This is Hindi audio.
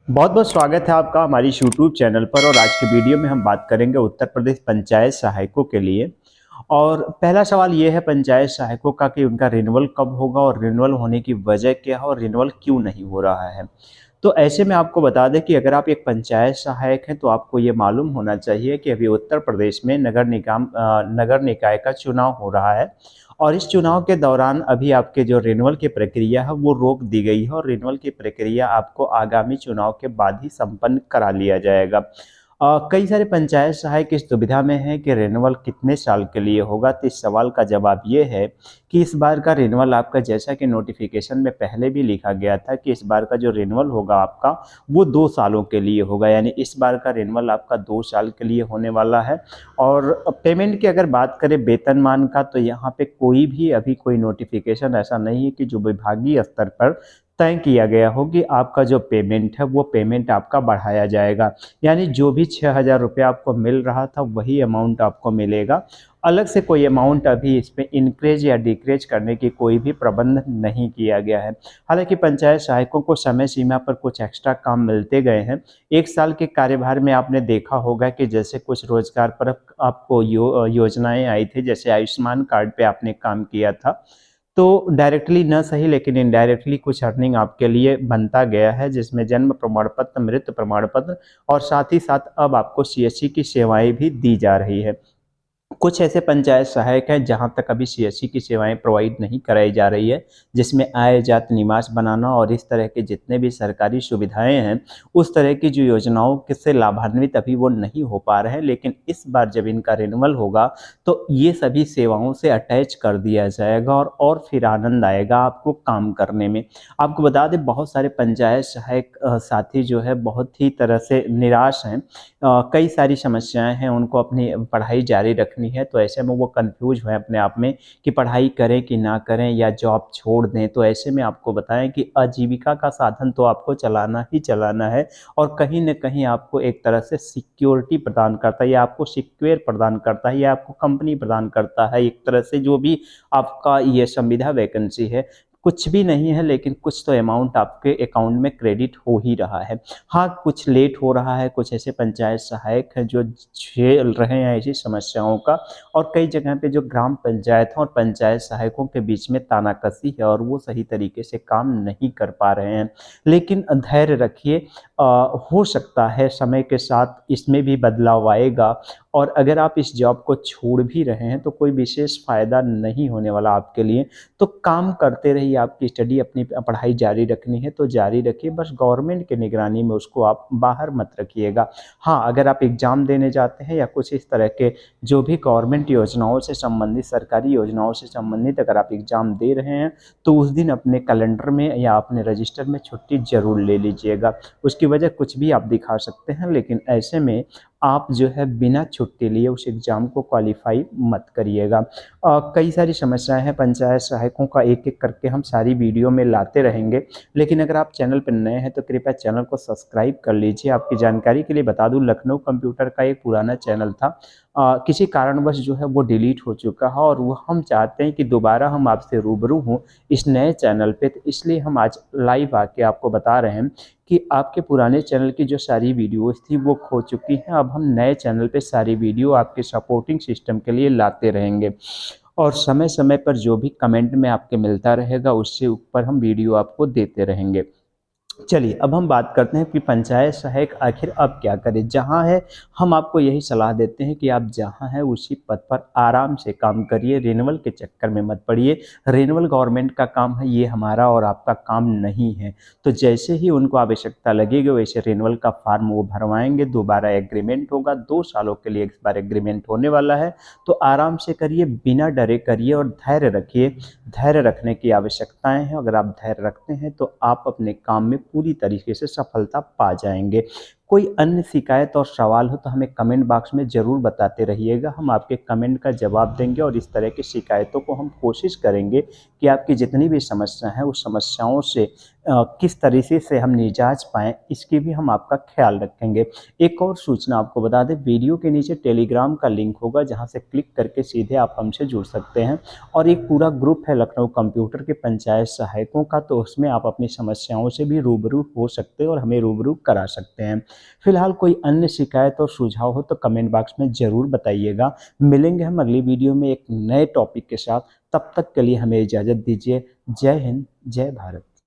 बहुत बहुत स्वागत है आपका हमारी यूट्यूब चैनल पर। और आज की वीडियो में हम बात करेंगे उत्तर प्रदेश पंचायत सहायकों के लिए। और पहला सवाल ये है पंचायत सहायकों का कि उनका रिन्यूअल कब होगा और रिन्यूअल होने की वजह क्या है और रिन्यूअल क्यों नहीं हो रहा है। तो ऐसे में आपको बता दें कि अगर आप एक पंचायत सहायक हैं तो आपको ये मालूम होना चाहिए कि अभी उत्तर प्रदेश में नगर निकाय का चुनाव हो रहा है। और इस चुनाव के दौरान अभी आपके जो रिन्यूअल की प्रक्रिया है वो रोक दी गई है और रिन्यूअल की प्रक्रिया आपको आगामी चुनाव के बाद ही संपन्न करा लिया जाएगा। कई सारे पंचायत सहायक इस दुविधा में हैं कि रिन्यूअल कितने साल के लिए होगा। तो इस सवाल का जवाब ये है कि इस बार का रिन्यूअल आपका, जैसा कि नोटिफिकेशन में पहले भी लिखा गया था कि इस बार का जो रिन्यूअल होगा आपका वो 2 सालों के लिए होगा। यानी इस बार का रिन्यूअल आपका 2 साल के लिए होने वाला है। और पेमेंट की अगर बात करें वेतनमान का, तो यहाँ पे कोई भी अभी कोई नोटिफिकेशन ऐसा नहीं है कि जो विभागीय स्तर पर तय किया गया हो कि आपका जो पेमेंट है वो पेमेंट आपका बढ़ाया जाएगा। यानी जो भी 6,000 रुपये आपको मिल रहा था वही अमाउंट आपको मिलेगा। अलग से कोई अमाउंट अभी इस पे इंक्रीज या डिक्रीज करने की कोई भी प्रबंध नहीं किया गया है। हालांकि पंचायत सहायकों को समय सीमा पर कुछ एक्स्ट्रा काम मिलते गए हैं। 1 साल के कार्यभार में आपने देखा होगा कि जैसे कुछ रोजगार पर आपको योजनाएं आई थी, जैसे आयुष्मान कार्ड पे आपने काम किया था, तो डायरेक्टली न सही लेकिन इनडायरेक्टली कुछ अर्निंग आपके लिए बनता गया है, जिसमें जन्म प्रमाण पत्र, मृत्यु प्रमाण पत्र और साथ ही साथ अब आपको सीएससी की सेवाएं भी दी जा रही है। कुछ ऐसे पंचायत सहायक हैं जहां तक अभी सीएससी की सेवाएं प्रोवाइड नहीं कराई जा रही है, जिसमें आय जात निवास बनाना और इस तरह के जितने भी सरकारी सुविधाएं हैं उस तरह की जो योजनाओं से लाभान्वित अभी वो नहीं हो पा रहे हैं। लेकिन इस बार जब इनका रिन्यूअल होगा तो ये सभी सेवाओं से अटैच कर दिया जाएगा और फिर आनंद आएगा आपको काम करने में। आपको बता दें बहुत सारे पंचायत सहायक साथी जो है बहुत ही तरह से निराश हैं। कई सारी समस्याएं हैं, उनको अपनी पढ़ाई जारी रखनी है, तो ऐसे में वो कंफ्यूज हुए अपने आप में कि पढ़ाई करें कि ना करें या जॉब छोड़ दें। तो ऐसे में आपको बताएं कि आजीविका का साधन तो आपको चलाना ही चलाना है और कहीं न कहीं आपको एक तरह से सिक्योरिटी प्रदान करता है या आपको सिक्योर प्रदान करता है या आपको कंपनी प्रदान करता है। एक तरह से जो भी आपका ये संविदा वैकेंसी है, कुछ भी नहीं है लेकिन कुछ तो अमाउंट आपके अकाउंट में क्रेडिट हो ही रहा है। हाँ, कुछ लेट हो रहा है, कुछ ऐसे पंचायत सहायक हैं जो झेल रहे हैं ऐसी समस्याओं का। और कई जगह पे जो ग्राम पंचायतों और पंचायत सहायकों के बीच में तानाकसी है और वो सही तरीके से काम नहीं कर पा रहे हैं। लेकिन धैर्य रखिए, हो सकता है समय के साथ इसमें भी बदलाव आएगा। और अगर आप इस जॉब को छोड़ भी रहे हैं तो कोई विशेष फ़ायदा नहीं होने वाला आपके लिए। तो काम करते रहिए, आपकी स्टडी, अपनी पढ़ाई जारी रखनी है तो जारी रखिए, बस गवर्नमेंट की निगरानी में उसको आप बाहर मत रखिएगा। हाँ, अगर आप एग्ज़ाम देने जाते हैं या कुछ इस तरह के जो भी गवर्नमेंट योजनाओं से संबंधित, सरकारी योजनाओं से संबंधित अगर आप एग्ज़ाम दे रहे हैं तो उस दिन अपने कैलेंडर में या अपने रजिस्टर में छुट्टी ज़रूर ले लीजिएगा। उसकी वजह कुछ भी आप दिखा सकते हैं, लेकिन ऐसे में आप जो है बिना छुट्टी लिए उस एग्ज़ाम को क्वालिफाई मत करिएगा। कई सारी समस्याएं हैं पंचायत सहायकों का, एक एक करके हम सारी वीडियो में लाते रहेंगे। लेकिन अगर आप चैनल पर नए हैं तो कृपया चैनल को सब्सक्राइब कर लीजिए। आपकी जानकारी के लिए बता दूं, लखनऊ कंप्यूटर का एक पुराना चैनल था, किसी कारणवश जो है वो डिलीट हो चुका है और वो हम चाहते हैं कि दोबारा हम आपसे रूबरू हों इस नए चैनल पे। तो इसलिए हम आज लाइव आके आपको बता रहे हैं कि आपके पुराने चैनल की जो सारी वीडियोस थी वो खो चुकी हैं। अब हम नए चैनल पे सारी वीडियो आपके सपोर्टिंग सिस्टम के लिए लाते रहेंगे और समय समय पर जो भी कमेंट में आपके मिलता रहेगा उससे ऊपर हम वीडियो आपको देते रहेंगे। चलिए अब हम बात करते हैं कि पंचायत सहायक आखिर अब क्या करें। जहाँ है हम आपको यही सलाह देते हैं कि आप जहाँ हैं उसी पद पर आराम से काम करिए, रिन्यूअल के चक्कर में मत पड़िए। रिन्यूअल गवर्नमेंट का काम है, ये हमारा और आपका काम नहीं है। तो जैसे ही उनको आवश्यकता लगेगी वैसे रिन्यूअल का फॉर्म वो भरवाएंगे, दोबारा एग्रीमेंट होगा, 2 सालों के लिए इस बार एग्रीमेंट होने वाला है। तो आराम से करिए, बिना डरे करिए और धैर्य रखिए। धैर्य रखने की आवश्यकताएं हैं, अगर आप धैर्य रखते हैं तो आप अपने काम में पूरी तरीके से सफलता पा जाएंगे। कोई अन्य शिकायत और सवाल हो तो हमें कमेंट बॉक्स में ज़रूर बताते रहिएगा। हम आपके कमेंट का जवाब देंगे और इस तरह की शिकायतों को हम कोशिश करेंगे कि आपकी जितनी भी समस्या है उस समस्याओं से किस तरीके से हम निजात पाएँ, इसकी भी हम आपका ख्याल रखेंगे। एक और सूचना आपको बता दें, वीडियो के नीचे टेलीग्राम का लिंक होगा जहाँ से क्लिक करके सीधे आप हमसे जुड़ सकते हैं और एक पूरा ग्रुप है लखनऊ कंप्यूटर के पंचायत सहायकों का, तो उसमें आप अपनी समस्याओं से भी रूबरू हो सकते हैं और हमें रूबरू करा सकते हैं। फिलहाल कोई अन्य शिकायत और सुझाव हो तो कमेंट बॉक्स में ज़रूर बताइएगा। मिलेंगे हम अगली वीडियो में एक नए टॉपिक के साथ, तब तक के लिए हमें इजाज़त दीजिए। जय हिंद, जय भारत।